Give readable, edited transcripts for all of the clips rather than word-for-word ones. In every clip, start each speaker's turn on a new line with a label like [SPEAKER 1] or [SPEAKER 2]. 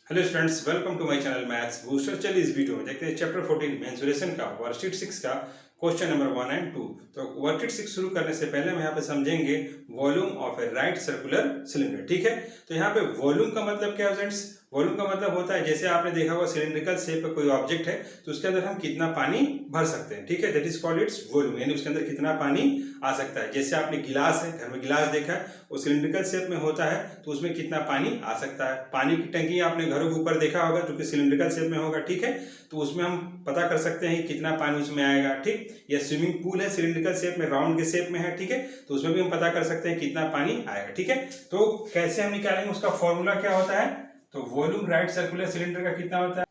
[SPEAKER 1] Hello students, welcome to my channel Maths Booster. चलिए इस video में देखते हैं चैप्टर 14 मेंसुरेशन का वर्कशीट 6 का क्वेश्चन नंबर 1 एंड 2। तो वर्कशीट 6 शुरू करने से पहले हम यहाँ पे समझेंगे volume of A right circular cylinder. ठीक है, तो यहाँ पे वॉल्यूम का मतलब क्या है फ्रेंड्स? वॉल्यूम का मतलब होता है, जैसे आपने देखा होगा सिलिंड्रिकल शेप का कोई ऑब्जेक्ट है तो उसके अंदर हम कितना पानी भर सकते हैं। ठीक है, that is called its volume, यानी उसके अंदर कितना पानी आ सकता है। जैसे आपने गिलास है, घर में गिलास देखा है, वो सिलिंड्रिकल शेप में होता है तो उसमें कितना पानी आ सकता है। पानी की टंकी आपने घरों के ऊपर देखा होगा जो कि सिलिंड्रिकल शेप में होगा। ठीक है, तो उसमें हम पता कर सकते हैं कि कितना पानी उसमें आएगा। ठीक, या स्विमिंग पूल है सिलिंड्रिकल शेप में, राउंड के शेप में है। ठीक है, तो उसमें भी हम पता कर सकते हैं कितना पानी आएगा। ठीक है, तो कैसे हम निकालेंगे, उसका फॉर्मूला क्या होता है? तो वॉल्यूम राइट सर्कुलर सिलेंडर का कितना होता है?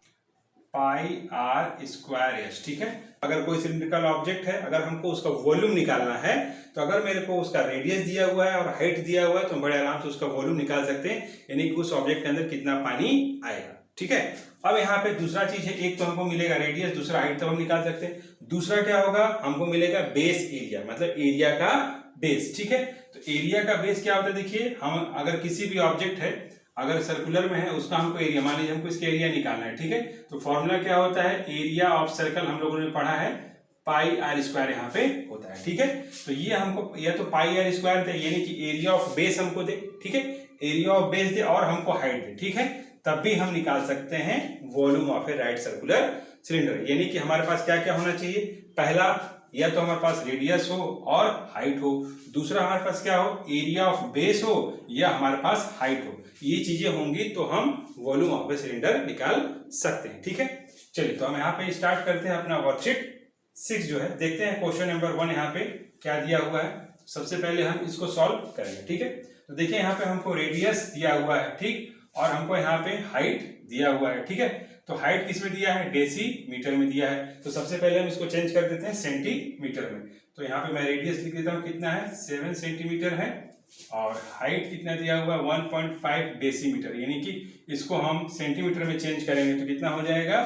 [SPEAKER 1] Pi R square H. ठीक है, अगर कोई सिलिंड्रिकल ऑब्जेक्ट है, अगर हमको उसका वॉल्यूम निकालना है तो अगर मेरे को उसका रेडियस दिया हुआ है और हाइट दिया हुआ है तो हम बड़े आराम से उसका वॉल्यूम निकाल सकते हैं, यानी कि उस ऑब्जेक्ट के अंदर कितना पानी आएगा। ठीक है, अब यहाँ पे दूसरा चीज है, एक तो हमको मिलेगा रेडियस, दूसरा हाइट, तो हम निकाल सकते हैं। दूसरा क्या होगा, हमको मिलेगा बेस एरिया, मतलब एरिया का बेस। ठीक है, तो एरिया का बेस क्या होता है? देखिए, हम अगर किसी भी ऑब्जेक्ट है, अगर सर्कुलर में है, उसका हमको एरिया, मान लीजिए हमको इसका एरिया निकालना है। ठीक है, तो फॉर्मूला क्या होता है? एरिया ऑफ सर्कल हम लोगों ने पढ़ा है, पाई आर स्क्वायर यहाँ पे होता है। ठीक है, तो ये हमको, या तो पाई आर स्क्वायर दे, यानी कि एरिया ऑफ बेस हमको दे। ठीक है, एरिया ऑफ बेस दे और हमको हाइट दे। ठीक है, तब भी हम निकाल सकते हैं volume of A right circular cylinder. यानी कि हमारे पास क्या क्या होना चाहिए? पहला, या तो हमारे पास रेडियस हो और हाइट हो। दूसरा, हमारे पास क्या हो? एरिया ऑफ बेस हो या हमारे पास हाइट हो। ये चीजें होंगी तो हम वॉल्यूम ऑफ ए सिलेंडर निकाल सकते हैं। ठीक है, चलिए तो हम यहाँ पे स्टार्ट करते हैं अपना वर्कशीट 6 जो है। देखते हैं क्वेश्चन नंबर 1 यहाँ पे क्या दिया हुआ है। सबसे पहले हम इसको सॉल्व करेंगे। ठीक है, तो देखिए यहाँ पे हमको रेडियस दिया हुआ है, ठीक, और हमको यहाँ पे हाइट दिया हुआ है। ठीक है, तो हाइट किस में दिया है? डेसीमीटर में दिया है। तो सबसे पहले हम इसको चेंज कर देते हैं सेंटीमीटर में। तो यहाँ पे मैं रेडियस लिख देता हूँ, कितना है? 7 सेंटीमीटर है, और हाइट कितना दिया हुआ है? 1.5 डेसीमीटर, यानी कि इसको हम सेंटीमीटर में चेंज करेंगे तो कितना हो जाएगा?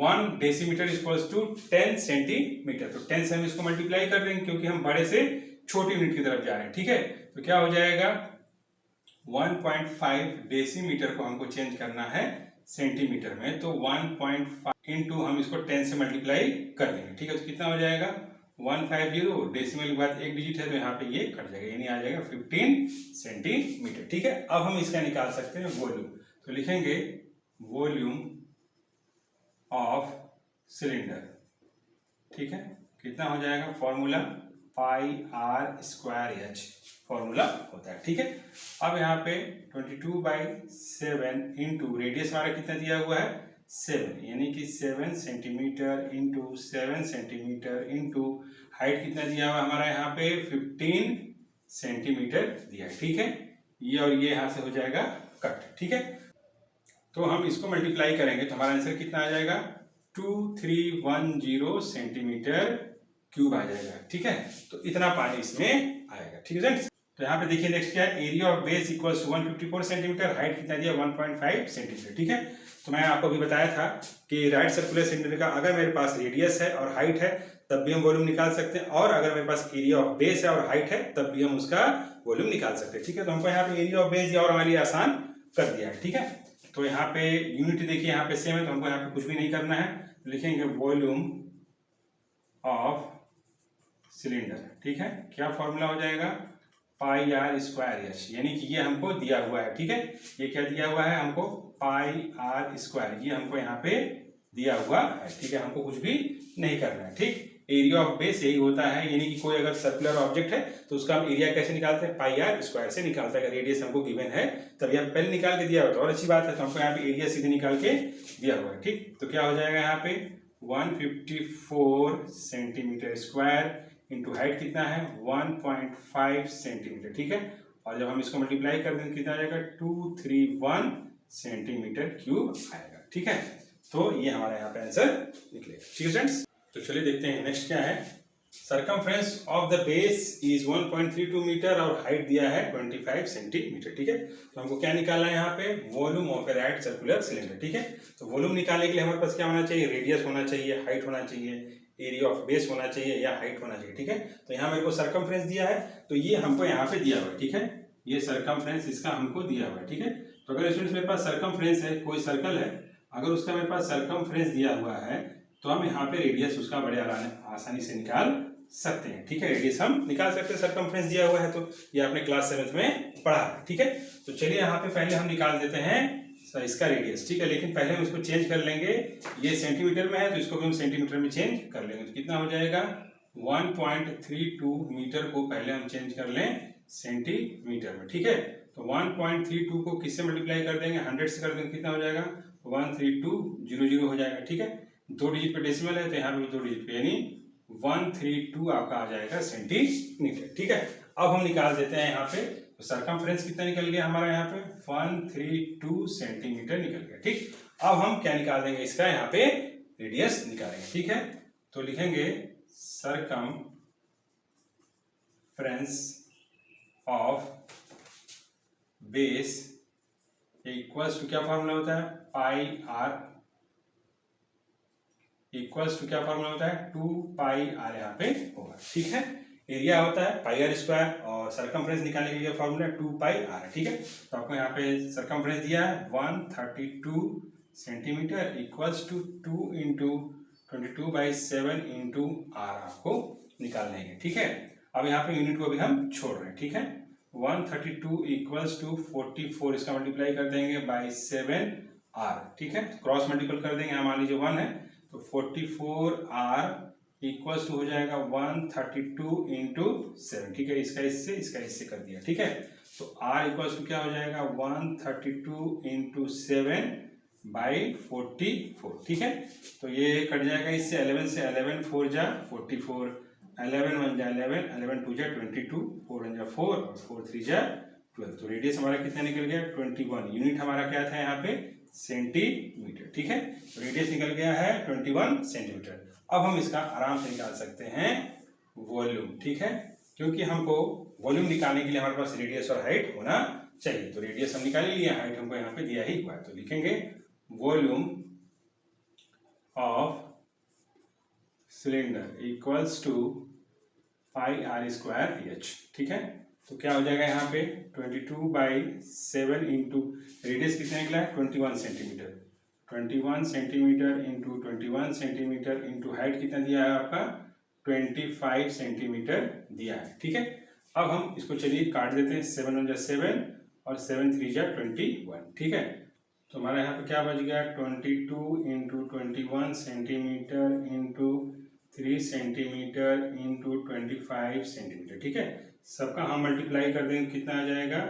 [SPEAKER 1] 1 डेसीमीटर इक्वल्स टू 10 सेंटीमीटर। तो 10 से हम इसको मल्टीप्लाई कर देंगे क्योंकि हम बड़े से छोटी यूनिट की तरफ जा रहे हैं। ठीक है, तो क्या हो जाएगा? 1.5 डेसीमीटर को हमको चेंज करना है सेंटीमीटर में, तो 1.5 इंटू हम इसको 10 से मल्टीप्लाई कर देंगे। ठीक है, तो कितना हो जाएगा? 150, डेसिमल के बाद एक डिजिट है तो यहाँ पे ये कट जाएगा, यानी आ जाएगा 15 सेंटीमीटर। ठीक है, अब हम इसका निकाल सकते हैं वॉल्यूम। तो लिखेंगे वॉल्यूम ऑफ सिलेंडर। ठीक है, कितना हो जाएगा? Formula pi R square H formula होता है। ठीक है, अब यहाँ पे 22/7 इंटू रेडियस हमारा कितना दिया हुआ है? 7, यानी कि 7 centimetre into 7 centimetre into height कितना दिया हुआ है हमारा? यहाँ पे 15 सेंटीमीटर दिया है। ठीक है, ये और ये यहाँ से हो जाएगा कट। ठीक है, तो हम इसको मल्टीप्लाई करेंगे तो हमारा आंसर कितना आ जाएगा? 2310 सेंटीमीटर क्यूब आ जाएगा। ठीक है, तो इतना पानी इसमें आएगा। ठीक है, तो यहाँ पे देखिए नेक्स्ट क्या है? Area of base equals to 154 centimetre, height कितना दिया? 1.5 सेंटीमीटर। ठीक है, तो मैं आपको भी बताया था कि राइट सर्कुलर सिलेंडर का अगर मेरे पास रेडियस है और हाइट है तब भी हम वॉल्यूम निकाल सकते हैं, और अगर मेरे पास एरिया ऑफ बेस है और हाइट है तब भी हम उसका वॉल्यूम निकाल सकते हैं। ठीक है, तो हमको यहाँ पे एरिया ऑफ बेस दिया और हमारे लिए आसान कर दिया है। ठीक है, तो यहाँ पे यूनिट देखिए यहाँ पे सेम है तो हमको यहाँ पे कुछ भी नहीं करना है, लिखेंगे वॉल्यूम ऑफ सिलेंडर। ठीक है, क्या फॉर्मूला हो जाएगा? पाई आर स्क्वायर एच, यानी कि ये हमको दिया हुआ है। ठीक है, ये क्या दिया हुआ है हमको? पाई आर स्क्वायर, ये हमको यहाँ पे दिया हुआ है। ठीक है, हमको कुछ भी नहीं करना है। ठीक, एरिया ऑफ बेस यही होता है, यानी कि कोई अगर सर्कुलर ऑब्जेक्ट है तो उसका हम एरिया कैसे निकालते हैं? पाई आर स्क्वायर से निकालते हैं। अगर रेडियस हमको गिवन है तब यहाँ पहले निकाल के दिया हुआ तो और अच्छी बात है, तो हमको यहाँ पे एरिया सीधे निकाल के दिया हुआ है। ठीक, तो क्या हो जाएगा यहाँ पे? 154 सेंटीमीटर स्क्वायर इंटू हाइट कितना है? 1.5 सेंटीमीटर। ठीक है, और जब हम इसको मल्टीप्लाई कर देंगे कितना आ जाएगा? 231 सेंटीमीटर क्यूब आएगा। ठीक है, तो ये हमारा यहाँ पे आंसर निकलेगा। ठीक है फ्रेंड्स, तो चलिए देखते हैं नेक्स्ट क्या है। Circumference of the base is 1.32 metre और हाइट दिया है 25 सेंटीमीटर। ठीक है, तो हमको क्या निकालना है यहाँ पे? Volume of A right circular cylinder. ठीक है, तो वॉल्यूम निकालने के लिए हमारे पास क्या होना चाहिए? रेडियस होना चाहिए, हाइट होना चाहिए, एरिया ऑफ बेस होना चाहिए या हाइट होना चाहिए। ठीक है, तो यहाँ मेरे को सरकमफ्रेंस दिया है तो ये हमको यहाँ पे दिया हुआ है। ठीक है, ये सरकमफ्रेंस इसका हमको दिया हुआ है। ठीक है, तो अगर स्टूडेंट्स मेरे पास सरकमफ्रेंस है, कोई सर्कल है, अगर उसका मेरे पास सरकमफ्रेंस दिया हुआ है तो हम यहाँ पे रेडियस उसका बड़े आसानी से निकाल सकते हैं। ठीक है, रेडियस हम निकाल सकते हैं, सरकमफ्रेंस दिया हुआ है तो। ये आपने क्लास 7th में पढ़ा है। ठीक है, तो चलिए यहाँ पे पहले हम निकाल देते हैं इसका रेडियस। ठीक है, लेकिन पहले हम इसको चेंज कर लेंगे। ये सेंटीमीटर में है तो इसको भी हम सेंटीमीटर में चेंज कर लेंगे। तो कितना हो जाएगा, 1.32 मीटर को पहले हम चेंज कर लें सेंटीमीटर में। ठीक है, तो 1.32 को किससे मल्टीप्लाई कर देंगे, 100 से कर देंगे, कितना हो जाएगा 13200 हो जाएगा। ठीक है, 2 डिजिट पे डेसिमल है तो यहाँ पे 2 डिजिट पे, यानी 132 आपका आ जाएगा सेंटीमीटर। ठीक है, अब हम निकाल देते हैं यहाँ पे, तो सरकमफ्रेंस कितना निकल गया हमारा यहाँ पे 132 सेंटीमीटर निकल गया। ठीक, अब हम क्या निकाल देंगे, इसका यहाँ पे रेडियस निकालेंगे। ठीक है, तो लिखेंगे circumference of base equals to, क्या फॉर्मूला होता है, पाई आर इक्वल्स टू, क्या फॉर्मूला होता है 2 पाई आर यहाँ पे होगा। ठीक है, एरिया होता है पाई आर स्क्वायर और सरकमफ्रेंस निकालने के लिए फॉर्मूला 2 पाई आर है। ठीक है, तो आपको यहाँ पे सरकमफ्रेंस दिया है 132 centimetre equals to 2 into 22/7 into R आपको निकालने हैं। ठीक है, अब यहाँ पे यूनिट को भी हम छोड़ रहे हैं। ठीक है, 132 इक्वल्स टू 44, इसका मल्टीप्लाई कर देंगे बाई 7 आर। ठीक है, क्रॉस मल्टीपल कर देंगे, यहाँ मान लीजिए 1 है तो 44 आर इक्वल्स टू हो जाएगा 132 इंटू 7। ठीक है, इसका इससे कर दिया। ठीक है, तो r इक्वल्स टू क्या हो जाएगा 132 इंटू 7 बाई 44। ठीक है, तो ये कट जाएगा इससे, 11 से 11 4 जा 44, 11 1 जा 11, 11 2 जा 22, 4 1 जा 4 और 4 3 जा 12। तो रेडियस हमारा कितना निकल गया 21। यूनिट हमारा क्या था यहाँ पे सेंटीमीटर। ठीक है, तो रेडियस निकल गया है 21 सेंटीमीटर। अब हम इसका आराम से निकाल सकते हैं वॉल्यूम। ठीक है, क्योंकि हमको वॉल्यूम निकालने के लिए हमारे पास रेडियस और हाइट होना चाहिए। तो रेडियस हम निकाल ही लिया, हाइट हमको यहाँ पे दिया ही हुआ है। तो लिखेंगे volume of cylinder equals to pi R square H. ठीक है, तो क्या हो जाएगा यहाँ पे 22/7 इंटू रेडियस कितना निकला है 21 centimetre, 21 centimetre into 21 centimetre into height कितना दिया है आपका 25 सेंटीमीटर दिया है। ठीक है, अब हम इसको चलिए काट देते हैं, 7 1 जा 7 और 7 3 जा 21। ठीक है, तो हमारा यहाँ पे क्या बच गया 22 into 21 centimetre into 3 centimetre into 25 centimetre. ठीक है, सबका हम मल्टीप्लाई कर देंगे, कितना आ जाएगा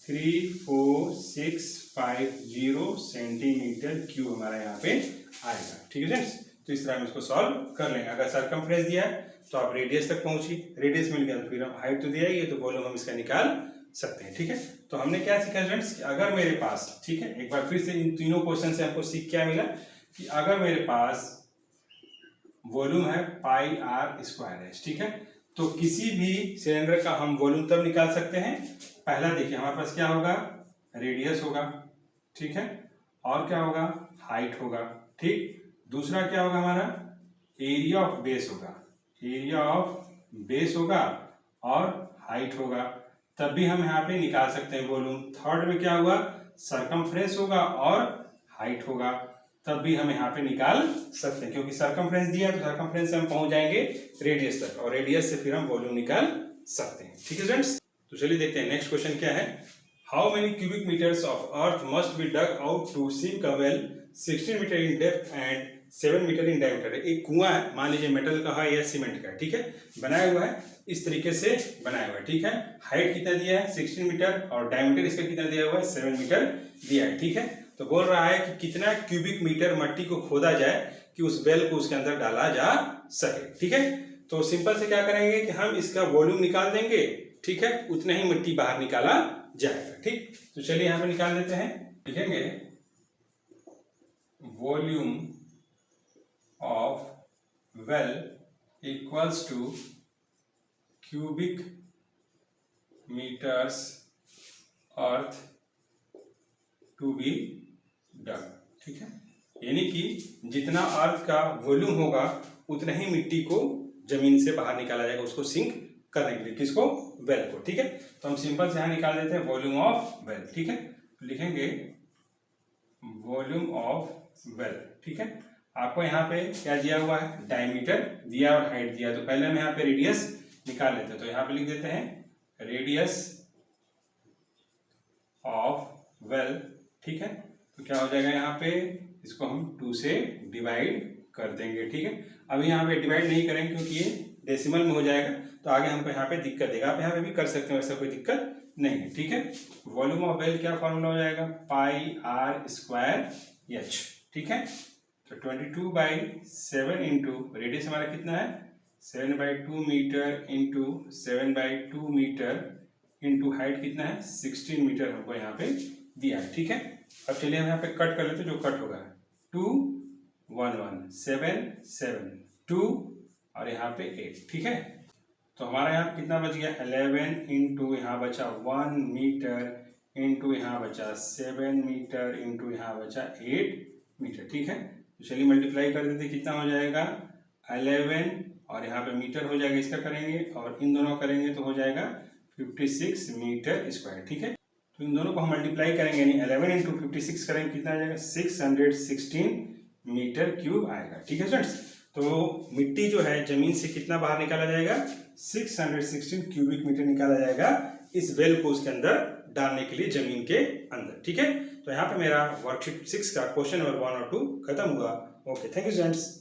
[SPEAKER 1] 34650 सेंटीमीटर क्यूब हमारा यहाँ पे आएगा। ठीक है फ्रेंड्स, तो इस तरह हम इसको सॉल्व कर लेंगे। अगर सरकमफ्रेंस दिया है तो आप रेडियस तक पहुंचिए, रेडियस मिल गया तो फिर हाइट तो दिया ही है तो वॉल्यूम हम इसका निकाल सकते हैं। ठीक है, तो हमने क्या सीखा फ्रेंड्स कि अगर मेरे पास, ठीक है, एक बार फिर से इन तीनों क्वेश्चन से हमको सीख क्या मिला कि अगर मेरे पास वॉल्यूम है पाई आर स्क्वायर है, ठीक है, तो किसी भी सिलेंडर का हम वॉल्यूम तब निकाल सकते हैं, पहला देखिए हमारे पास क्या होगा रेडियस होगा, ठीक है, और क्या होगा हाइट होगा। ठीक, दूसरा क्या होगा हमारा एरिया ऑफ बेस होगा, एरिया ऑफ बेस होगा और हाइट होगा, तब भी हम यहाँ पे निकाल सकते हैं वॉल्यूम। थर्ड में क्या होगा सरकमफ्रेंस होगा और हाइट होगा, तब भी हम यहाँ पे निकाल सकते हैं, क्योंकि सरकमफ्रेंस दिया तो सरकमफ्रेंस से हम पहुंच जाएंगे रेडियस तक और रेडियस से फिर हम वॉल्यूम निकाल सकते हैं। ठीक है फ्रेंड्स, तो चलिए देखते हैं नेक्स्ट क्वेश्चन क्या है। How many cubic metres of earth must be dug out to sink a well 16 metre in depth and 7 metre in diameter. एक कुआं है, मान लीजिए मेटल का है या सीमेंट का है, ठीक है, बनाया हुआ है, इस तरीके से बनाया हुआ है, ठीक है, हाइट कितना दिया है 16 मीटर और डायमीटर इसका कितना दिया हुआ है 7 मीटर दिया है। ठीक है, तो बोल रहा है कि कितना क्यूबिक मीटर मट्टी को खोदा जाए कि उस वेल को उसके अंदर डाला जा सके। ठीक है, तो सिंपल से क्या करेंगे कि हम इसका वॉल्यूम निकाल देंगे, ठीक है, उतना ही मिट्टी बाहर निकाला जाएगा। ठीक, तो चलिए यहाँ पे निकाल देते हैं, लिखेंगे volume of well equals to cubic metres earth to be dug. ठीक है, यानी कि जितना अर्थ का वॉल्यूम होगा उतना ही मिट्टी को जमीन से बाहर निकाला जाएगा, उसको सिंक करने के लिए, किसको वेल को। ठीक है, तो हम सिंपल से यहाँ निकाल देते हैं वॉल्यूम ऑफ वेल। ठीक है, लिखेंगे वॉल्यूम ऑफ वेल। ठीक है, आपको यहाँ पे क्या दिया हुआ है, डायमीटर दिया और हाइट दिया, तो पहले हम यहाँ पे रेडियस निकाल लेते हैं। तो यहाँ पे लिख देते हैं रेडियस ऑफ वेल। ठीक है, तो क्या हो जाएगा यहाँ पे, इसको हम 2 से डिवाइड कर देंगे। ठीक है, अभी यहाँ पे डिवाइड नहीं करेंगे क्योंकि ये डेसिमल में हो जाएगा, तो आगे हमको यहाँ पे दिक्कत देगा। आप यहाँ पे भी कर सकते हो, ऐसा कोई दिक्कत नहीं है। ठीक है, वॉल्यूम ऑफ वेल क्या फॉर्मूला हो जाएगा, पाई आर स्क्वायर एच। ठीक है, तो 22/7 इंटू रेडियस हमारा कितना है 7/2 metre into 7/2 metre into height कितना है 16 मीटर हमको यहाँ पे दिया है। ठीक है, अब चलिए हम यहाँ पे कट कर लेते हैं, जो कट होगा 2 1 1 7 7 2 और यहाँ पे 8। ठीक है, तो हमारा यहाँ कितना बच गया 11 इंटू यहाँ बचा 1 मीटर इंटू यहाँ बचा 7 मीटर इंटू यहाँ बचा 8 मीटर। ठीक है, तो चलिए मल्टीप्लाई कर देते, कितना हो जाएगा 11 और यहाँ पे मीटर हो जाएगा, इसका करेंगे और इन दोनों करेंगे तो हो जाएगा 56 मीटर स्क्वायर। ठीक है, तो इन दोनों को हम मल्टीप्लाई करेंगे, यानी 11 इंटू 56 करेंगे, कितना आ जाएगा 616 मीटर क्यूब आएगा। ठीक है स्टूडेंट्स, तो मिट्टी जो है जमीन से कितना बाहर निकाला जाएगा 616 क्यूबिक मीटर निकाला जाएगा इस वेल को उसके अंदर डालने के लिए जमीन के अंदर। ठीक है, तो यहाँ पे मेरा वर्कशीट 6 का क्वेश्चन नंबर 1 और 2 खत्म हुआ। Okay, thank you students.